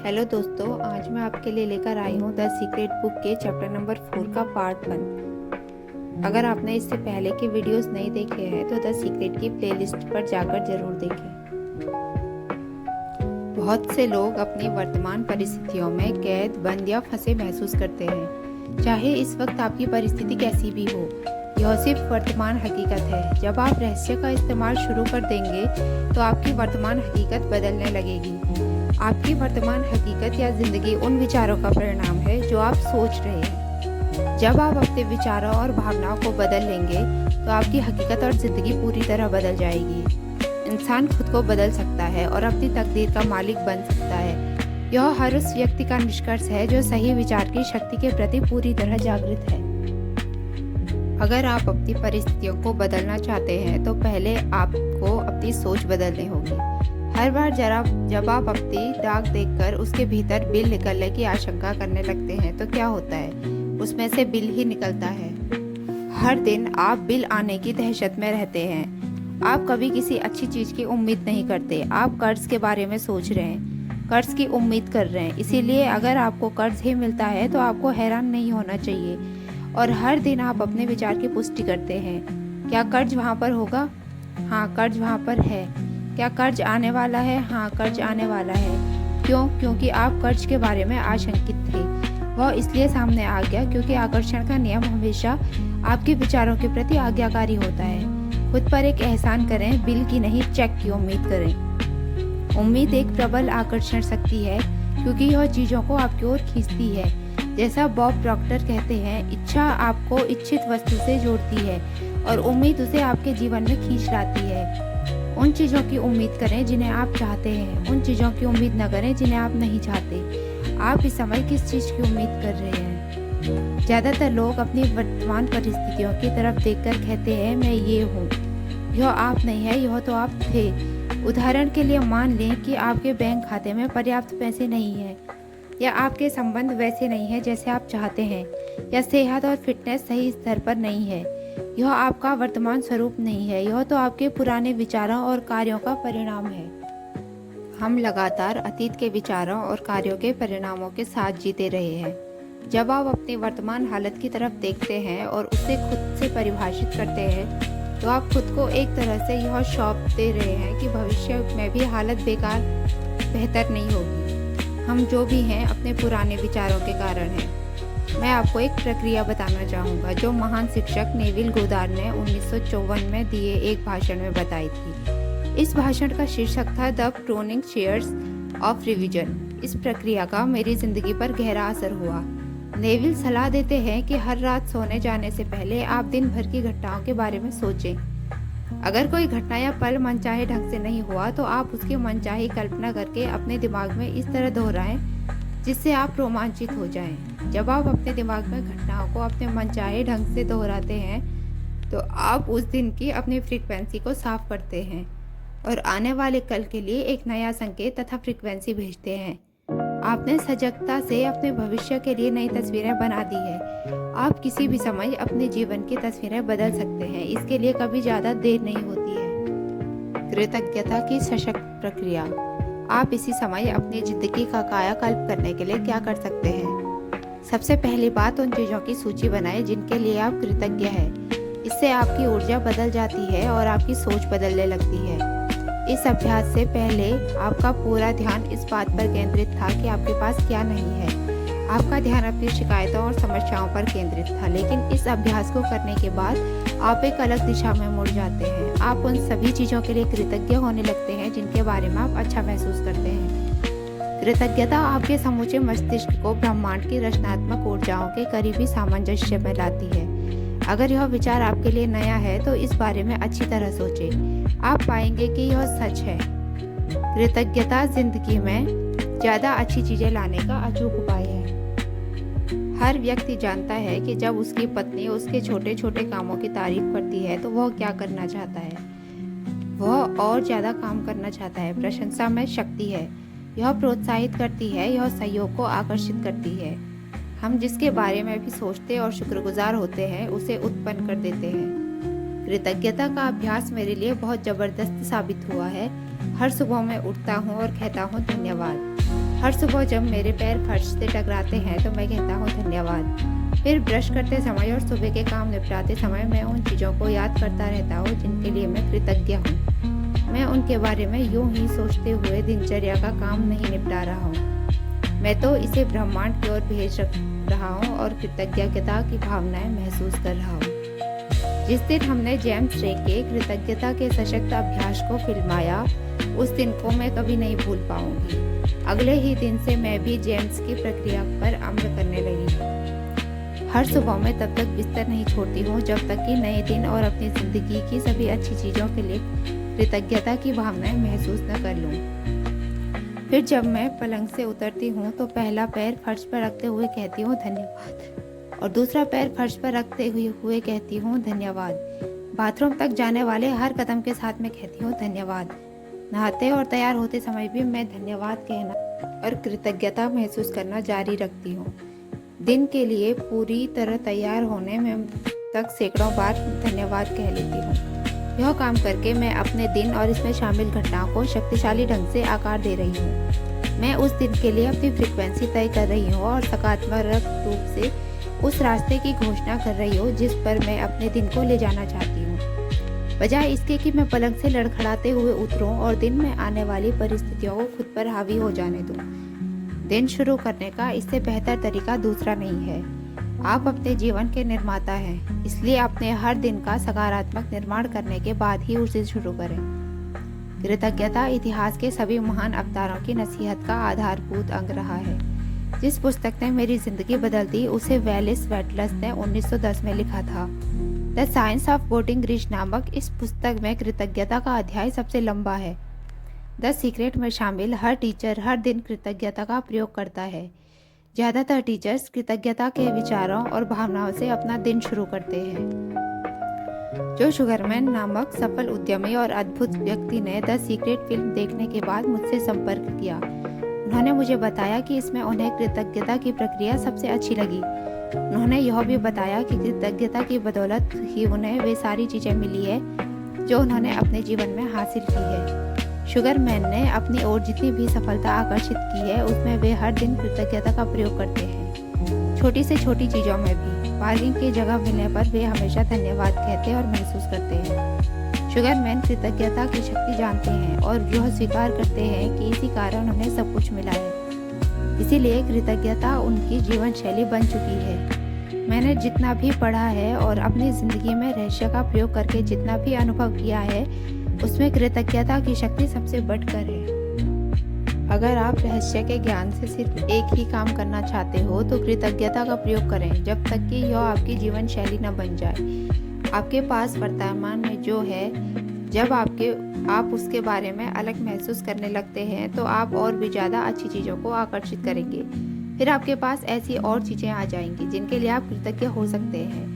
Hello दोस्तों, आज मैं आपके लिए लेकर आई हूँ द सीक्रेट बुक के चैप्टर नंबर 4 का पार्ट 1। अगर आपने इससे पहले के वीडियोस नहीं देखे हैं तो द सीक्रेट की प्लेलिस्ट पर जाकर जरूर देखें। बहुत से लोग अपनी वर्तमान परिस्थितियों में कैद, बंद या फंसे महसूस करते हैं। चाहे इस वक्त आपकी परिस्थिति कैसी भी हो, यह सिर्फ वर्तमान हकीकत है। जब आप रहस्य का इस्तेमाल शुरू कर देंगे तो आपकी वर्तमान हकीकत बदलने लगेगी। आपकी वर्तमान हकीकत या जिंदगी उन विचारों का परिणाम है जो आप सोच रहे हैं। जब आप अपने विचारों और भावनाओं को बदल लेंगे तो आपकी हकीकत और जिंदगी पूरी तरह बदल जाएगी। इंसान खुद को बदल सकता है और अपनी तकदीर का मालिक बन सकता है। यह हर उस व्यक्ति का निष्कर्ष है जो सही विचार की शक्ति के प्रति पूरी तरह जागृत है। अगर आप अपनी परिस्थितियों को बदलना चाहते हैं तो पहले आपको अपनी सोच बदलनी होगी। हर बार जब आप अपनी दाग देखकर उसके भीतर बिल निकलने की आशंका करने लगते हैं तो क्या होता है, उसमें से बिल ही निकलता है। हर दिन आप बिल आने की दहशत में रहते हैं। आप कभी किसी अच्छी चीज की उम्मीद नहीं करते। आप कर्ज के बारे में सोच रहे हैं, कर्ज की उम्मीद कर रहे हैं। इसीलिए अगर आपको कर्ज ही मिलता है तो आपको हैरान नहीं होना चाहिए। और हर दिन आप अपने विचार की पुष्टि करते हैं। क्या कर्ज वहाँ पर होगा? हाँ, कर्ज वहाँ पर है। क्या कर्ज आने वाला है? हाँ, कर्ज आने वाला है। क्यों? क्योंकि आप कर्ज के बारे में आशंकित थे। वह इसलिए सामने आ गया क्योंकि आकर्षण का नियम हमेशा आपके विचारों के प्रति आज्ञाकारी होता है। खुद पर एक एहसान करें, बिल की नहीं चेक की उम्मीद करें। उम्मीद एक प्रबल आकर्षण शक्ति है क्योंकि यह चीजों को आपकी ओर खींचती है। जैसा बॉब प्रॉक्टर कहते हैं, इच्छा आपको इच्छित वस्तु से जोड़ती है और उम्मीद उसे आपके जीवन में खींच लाती है। उन चीज़ों की उम्मीद करें जिन्हें आप चाहते हैं, उन चीज़ों की उम्मीद न करें जिन्हें आप नहीं चाहते। आप इस समय किस चीज़ की उम्मीद कर रहे हैं? ज़्यादातर लोग अपनी वर्तमान परिस्थितियों की तरफ देखकर कहते हैं, मैं ये हूँ। यह आप नहीं है, यह तो आप थे। उदाहरण के लिए मान लें कि आपके बैंक खाते में पर्याप्त पैसे नहीं है, या आपके संबंध वैसे नहीं है जैसे आप चाहते हैं, या सेहत और फिटनेस सही स्तर पर नहीं है। यह आपका वर्तमान स्वरूप नहीं है, यह तो आपके पुराने विचारों और कार्यों का परिणाम है। हम लगातार अतीत के विचारों और कार्यों के परिणामों के साथ जीते रहे हैं। जब आप अपनी वर्तमान हालत की तरफ देखते हैं और उसे खुद से परिभाषित करते हैं तो आप खुद को एक तरह से यह सौंप दे रहे हैं कि भविष्य में भी हालत बेहतर नहीं होगी। हम जो भी हैं अपने पुराने विचारों के कारण हैं। मैं आपको एक प्रक्रिया बताना चाहूँगा जो महान शिक्षक नेविल गोदार ने 1954 में दिए एक भाषण में बताई थी। इस भाषण का शीर्षक था the pruning shears of revision. इस प्रक्रिया का मेरी जिंदगी पर गहरा असर हुआ। नेविल सलाह देते हैं कि हर रात सोने जाने से पहले आप दिन भर की घटनाओं के बारे में सोचें। अगर कोई घटना या पल मनचाहे ढंग से नहीं हुआ तो आप उसकी मनचाही कल्पना करके अपने दिमाग में इस तरह दोहराएं जिससे आप रोमांचित हो जाएं। जब आप अपने दिमाग में घटनाओं को अपने मनचाहे ढंग से दोहराते हैं तो आप उस दिन की अपनी फ्रीक्वेंसी को साफ करते हैं और आने वाले कल के लिए एक नया संकेत तथा फ्रीक्वेंसी भेजते हैं। आपने सजगता से अपने भविष्य के लिए नई तस्वीरें बना दी है। आप किसी भी समय अपने जीवन की तस्वीरें बदल सकते हैं। इसके लिए कभी ज़्यादा देर नहीं होती है। कृतज्ञता की सशक्त प्रक्रिया। आप इसी समय अपनी जिंदगी का कायाकल्प करने के लिए क्या कर सकते हैं? सबसे पहली बात, उन चीज़ों की सूची बनाएं जिनके लिए आप कृतज्ञ हैं। इससे आपकी ऊर्जा बदल जाती है और आपकी सोच बदलने लगती है। इस अभ्यास से पहले आपका पूरा ध्यान इस बात पर केंद्रित था कि आपके पास क्या नहीं है। आपका ध्यान अपनी शिकायतों और समस्याओं पर केंद्रित था, लेकिन इस अभ्यास को करने के बाद आप एक अलग दिशा में मुड़ जाते हैं। आप उन सभी चीज़ों के लिए कृतज्ञ होने लगते हैं जिनके बारे में आप अच्छा महसूस करते हैं। कृतज्ञता आपके समूचे मस्तिष्क को ब्रह्मांड की रचनात्मक ऊर्जाओं के करीबी सामंजस्य में लाती है। अगर यह विचार आपके लिए नया है तो इस बारे में अच्छी तरह सोचें। आप पाएंगे कि यह सच है। कृतज्ञता जिंदगी में ज़्यादा अच्छी चीज़ें लाने का अचूक उपाय है। हर व्यक्ति जानता है कि जब उसकी पत्नी उसके छोटे छोटे कामों की तारीफ करती है तो वह क्या करना चाहता है। वह और ज़्यादा काम करना चाहता है। प्रशंसा में शक्ति है। यह प्रोत्साहित करती है, यह सहयोग को आकर्षित करती है। हम जिसके बारे में भी सोचते और शुक्रगुजार होते हैं उसे उत्पन्न कर देते हैं। कृतज्ञता का अभ्यास मेरे लिए बहुत ज़बरदस्त साबित हुआ है। हर सुबह मैं उठता हूँ और कहता हूँ धन्यवाद। हर सुबह जब मेरे पैर फर्श से टकराते हैं तो मैं कहता हूँ धन्यवाद। फिर ब्रश करते समय और सुबह के काम निपटाते समय मैं उन चीज़ों को याद करता रहता हूँ जिनके लिए मैं कृतज्ञ हूँ। मैं उनके बारे में यूं ही सोचते हुए दिनचर्या का काम नहीं निपटा रहा हूँ, मैं तो इसे ब्रह्मांड की ओर भेज रहा हूँ और कृतज्ञता की भावनाएं महसूस कर रहा हूँ। जिस दिन हमने जेम्स रे के कृतज्ञता के सशक्त अभ्यास को फिल्माया, उस दिन को मैं कभी नहीं भूल पाऊंगी। अगले ही दिन से मैं भी जेम्स की प्रक्रिया पर अमल करने लगी। हर सुबह मैं तब तक बिस्तर नहीं छोड़ती हूँ जब तक कि नए दिन और अपनी ज़िंदगी की सभी अच्छी चीज़ों के लिए कृतज्ञता की भावनाएं महसूस न कर लूँ। फिर जब मैं पलंग से उतरती हूँ तो पहला पैर फर्श पर रखते हुए कहती हूँ धन्यवाद और दूसरा पैर फर्श पर रखते हुए कहती हूँ धन्यवाद। बाथरूम तक जाने वाले हर कदम के साथ मैं कहती हूँ धन्यवाद। नहाते और तैयार होते समय भी मैं धन्यवाद कहना और कृतज्ञता महसूस करना जारी रखती हूँ। दिन के लिए पूरी तरह तैयार होने में तक सैकड़ों बार धन्यवाद कह लेती हूँ। यह काम करके मैं अपने दिन और इसमें शामिल घटनाओं को शक्तिशाली ढंग से आकार दे रही हूँ। मैं उस दिन के लिए अपनी फ्रीक्वेंसी तय कर रही हूँ और सकारात्मक रूप से उस रास्ते की घोषणा कर रही हूँ जिस पर मैं अपने दिन को ले जाना चाहती हूँ, बजाय इसके कि मैं पलंग से लड़खड़ाते हुए उतरूं और दिन में आने वाली परिस्थितियों को खुद पर हावी हो जाने दूं। दिन शुरू करने का इससे बेहतर तरीका दूसरा नहीं है। आप अपने जीवन के निर्माता हैं, इसलिए अपने हर दिन का सकारात्मक निर्माण करने के बाद ही उसे शुरू करें। कृतज्ञता इतिहास के सभी महान अवतारों की नसीहत का आधारभूत अंग रहा है। जिस पुस्तक ने मेरी जिंदगी बदल दी उसे वेलिस वेटलस ने 1910 में लिखा था। द साइंस ऑफ गोटिंग रिच नामक इस पुस्तक में कृतज्ञता का अध्याय सबसे लंबा है। द सीक्रेट में शामिल हर टीचर हर दिन कृतज्ञता का प्रयोग करता है। ज़्यादातर टीचर्स कृतज्ञता के विचारों और भावनाओं से अपना दिन शुरू करते हैं। जो शुगरमैन नामक सफल उद्यमी और अद्भुत व्यक्ति ने द सीक्रेट फिल्म देखने के बाद मुझसे संपर्क किया। उन्होंने मुझे बताया कि इसमें उन्हें कृतज्ञता की प्रक्रिया सबसे अच्छी लगी। उन्होंने यह भी बताया कि कृतज्ञता की बदौलत ही उन्हें वे सारी चीज़ें मिली है जो उन्होंने अपने जीवन में हासिल की है। शुगरमैन ने अपनी ओर जितनी भी सफलता आकर्षित की है उसमें वे हर दिन कृतज्ञता का प्रयोग करते हैं। छोटी से छोटी चीज़ों में भी पार्किंग की जगह मिलने पर वे हमेशा धन्यवाद कहते और महसूस करते हैं। शुगरमैन कृतज्ञता की शक्ति जानते हैं और यह स्वीकार करते हैं कि इसी कारण उन्हें सब कुछ मिला है। इसीलिए कृतज्ञता उनकी जीवन शैली बन चुकी है। मैंने जितना भी पढ़ा है और अपनी ज़िंदगी में रहस्य का प्रयोग करके जितना भी अनुभव किया है उसमें कृतज्ञता की शक्ति सबसे बढ़कर है। अगर आप रहस्य के ज्ञान से सिर्फ एक ही काम करना चाहते हो तो कृतज्ञता का प्रयोग करें जब तक कि यह आपकी जीवन शैली न बन जाए। आपके पास वर्तमान में जो है, जब आप उसके बारे में अलग महसूस करने लगते हैं तो आप और भी ज़्यादा अच्छी चीज़ों को आकर्षित करेंगे। फिर आपके पास ऐसी और चीज़ें आ जाएंगी जिनके लिए आप कृतज्ञ हो सकते हैं।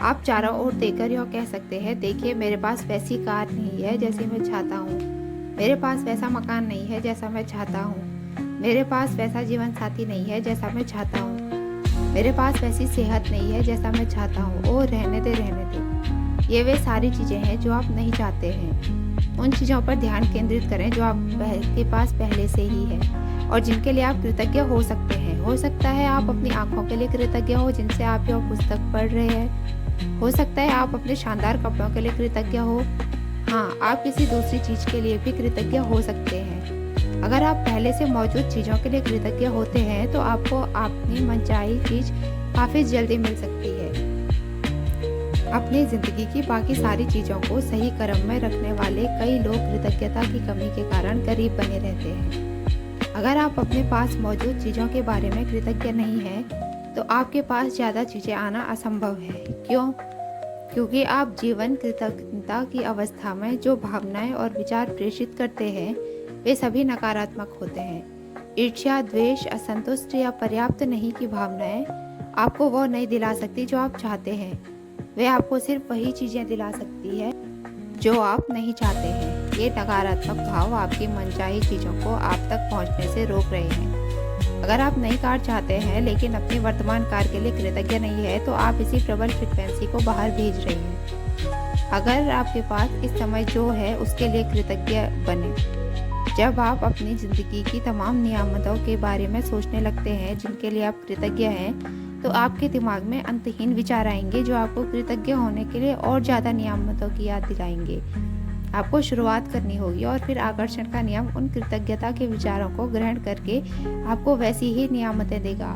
आप चारों ओर देखकर यह कह सकते हैं, देखिए मेरे पास वैसी कार नहीं है जैसी मैं चाहता हूँ, मेरे पास वैसा मकान नहीं है जैसा मैं चाहता हूँ, मेरे पास वैसा जीवन साथी नहीं है जैसा मैं चाहता हूँ, मेरे पास वैसी सेहत नहीं है जैसा मैं चाहता हूँ। ओ रहने दे। ये वे सारी चीज़ें हैं जो आप नहीं चाहते हैं। उन चीज़ों पर ध्यान केंद्रित करें जो आपके पास पहले से ही है और जिनके लिए आप कृतज्ञ हो सकते हैं। हो सकता है आप अपनी आंखों के लिए कृतज्ञ हो जिनसे आप यह पुस्तक पढ़ रहे हैं। हो सकता है आप अपने शानदार कपड़ों के लिए कृतज्ञ हो। हाँ, आप किसी दूसरी चीज़ के लिए भी कृतज्ञ हो सकते हैं। अगर आप पहले से मौजूद चीज़ों के लिए कृतज्ञ होते हैं तो आपको अपनी मनचाही चीज़ काफ़ी जल्दी मिल सकती है। अपनी ज़िंदगी की बाकी सारी चीज़ों को सही क्रम में रखने वाले कई लोग कृतज्ञता की कमी के कारण गरीब बने रहते हैं। अगर आप अपने पास मौजूद चीज़ों के बारे में कृतज्ञ नहीं हैं तो आपके पास ज़्यादा चीज़ें आना असंभव है। क्यों? क्योंकि आप जीवन कृतज्ञता की अवस्था में जो भावनाएं और विचार प्रेषित करते हैं वे सभी नकारात्मक होते हैं। ईर्ष्या, द्वेष, असंतुष्ट या पर्याप्त नहीं की भावनाएं आपको वो नहीं दिला सकती जो आप चाहते हैं। वे आपको सिर्फ वही चीज़ें दिला सकती है जो आप नहीं चाहते हैं। ये नकारात्मक भाव आपकी मनचाही चीज़ों को आप तक पहुंचने से रोक रहे हैं। अगर आप नई कार चाहते हैं लेकिन अपनी वर्तमान कार के लिए कृतज्ञ नहीं है तो आप इसी प्रबल फ्रिक्वेंसी को बाहर भेज रहे हैं। अगर आपके पास इस समय जो है उसके लिए कृतज्ञ बने। जब आप अपनी ज़िंदगी की तमाम नियामतों के बारे में सोचने लगते हैं जिनके लिए आप कृतज्ञ हैं, तो आपके दिमाग में अंतहीन विचार आएंगे जो आपको कृतज्ञ होने के लिए और ज़्यादा नियामतों की याद दिलाएंगे। आपको शुरुआत करनी होगी और फिर आकर्षण का नियम उन कृतज्ञता के विचारों को ग्रहण करके आपको वैसी ही नियामतें देगा।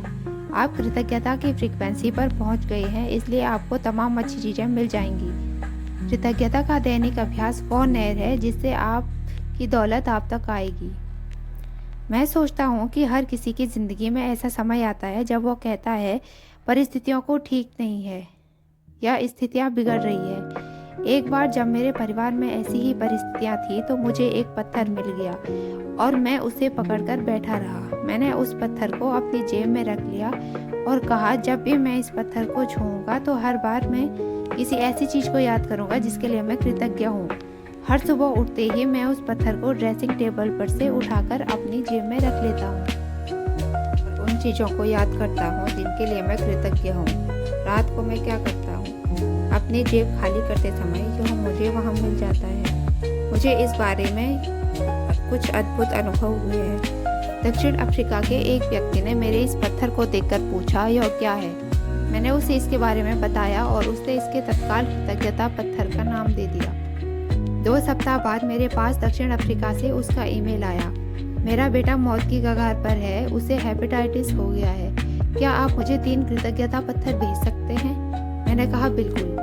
आप कृतज्ञता की फ्रीक्वेंसी पर पहुंच गए हैं, इसलिए आपको तमाम अच्छी चीज़ें मिल जाएंगी। कृतज्ञता का दैनिक अभ्यास वो नहर है जिससे आपकी दौलत आप तक आएगी। मैं सोचता हूँ कि हर किसी की ज़िंदगी में ऐसा समय आता है जब वो कहता है परिस्थितियों को ठीक नहीं है या स्थितियाँ बिगड़ रही है। एक बार जब मेरे परिवार में ऐसी ही परिस्थितियाँ थी तो मुझे एक पत्थर मिल गया और मैं उसे पकड़कर बैठा रहा। मैंने उस पत्थर को अपनी जेब में रख लिया और कहा, जब भी मैं इस पत्थर को छूऊंगा तो हर बार मैं किसी ऐसी चीज़ को याद करूंगा जिसके लिए मैं कृतज्ञ हूँ। हर सुबह उठते ही मैं उस पत्थर को ड्रेसिंग टेबल पर से उठाकर अपनी जेब में रख लेता हूँ। उन चीज़ों को याद करता हूँ जिनके लिए मैं कृतज्ञ हूँ। रात को मैं क्या करता हूँ, अपनी जेब खाली करते समय जो मुझे वहाँ मिल जाता है। मुझे इस बारे में कुछ अद्भुत अनुभव हुए हैं। दक्षिण अफ्रीका के एक व्यक्ति ने मेरे इस पत्थर को देखकर पूछा, यह क्या है? मैंने उसे इसके बारे में बताया और उसने इसके तत्काल कृतज्ञता पत्थर का नाम दे दिया। 2 सप्ताह बाद मेरे पास दक्षिण अफ्रीका से उसका ईमेल आया, मेरा बेटा मौत की कगार पर है, उसे हेपेटाइटिस हो गया है, क्या आप मुझे 3 कृतज्ञता पत्थर भेज सकते हैं? मैंने कहा बिल्कुल।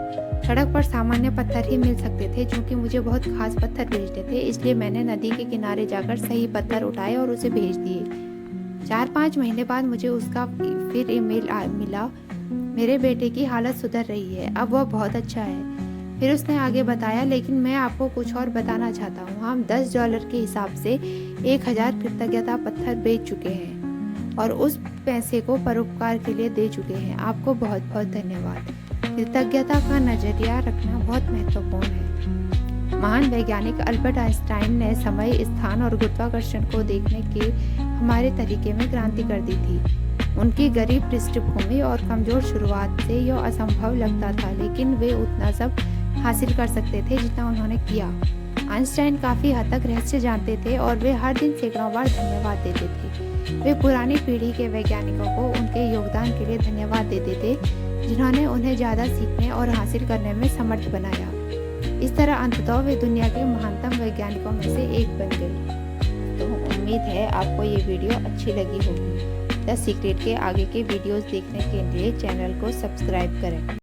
सड़क पर सामान्य पत्थर ही मिल सकते थे क्योंकि मुझे बहुत खास पत्थर भेजने थे, इसलिए मैंने नदी के किनारे जाकर सही पत्थर उठाए और उसे भेज दिए। 4-5 महीने बाद मुझे उसका फिर ईमेल मिला, मेरे बेटे की हालत सुधर रही है, अब वह बहुत अच्छा है। फिर उसने आगे बताया, लेकिन मैं आपको कुछ और बताना चाहता हूँ, हम $10 के हिसाब से 1000 कृतज्ञता पत्थर बेच चुके हैं और उस पैसे को परोपकार के लिए दे चुके हैं। आपको बहुत बहुत धन्यवाद। कृतज्ञता का नजरिया रखना बहुत महत्वपूर्ण है। महान वैज्ञानिक अल्बर्ट आइंस्टाइन ने समय, स्थान और गुरुत्वाकर्षण को देखने के हमारे तरीके में क्रांति कर दी थी। उनकी गरीब पृष्ठभूमि और कमजोर शुरुआत से यह असंभव लगता था, लेकिन वे उतना सब हासिल कर सकते थे जितना उन्होंने किया। आइंस्टाइन काफ़ी हद तक रहस्य जानते थे और वे हर दिन सैकड़ों बार धन्यवाद देते थे। वे पुरानी पीढ़ी के वैज्ञानिकों को उनके योगदान के लिए धन्यवाद देते थे, जिन्होंने उन्हें ज़्यादा सीखने और हासिल करने में समर्थ बनाया। इस तरह अंततः वे दुनिया के महानतम वैज्ञानिकों में से एक बन गए। तो उम्मीद है आपको ये वीडियो अच्छी लगी होगी। द सीक्रेट के आगे के वीडियोस देखने के लिए चैनल को सब्सक्राइब करें।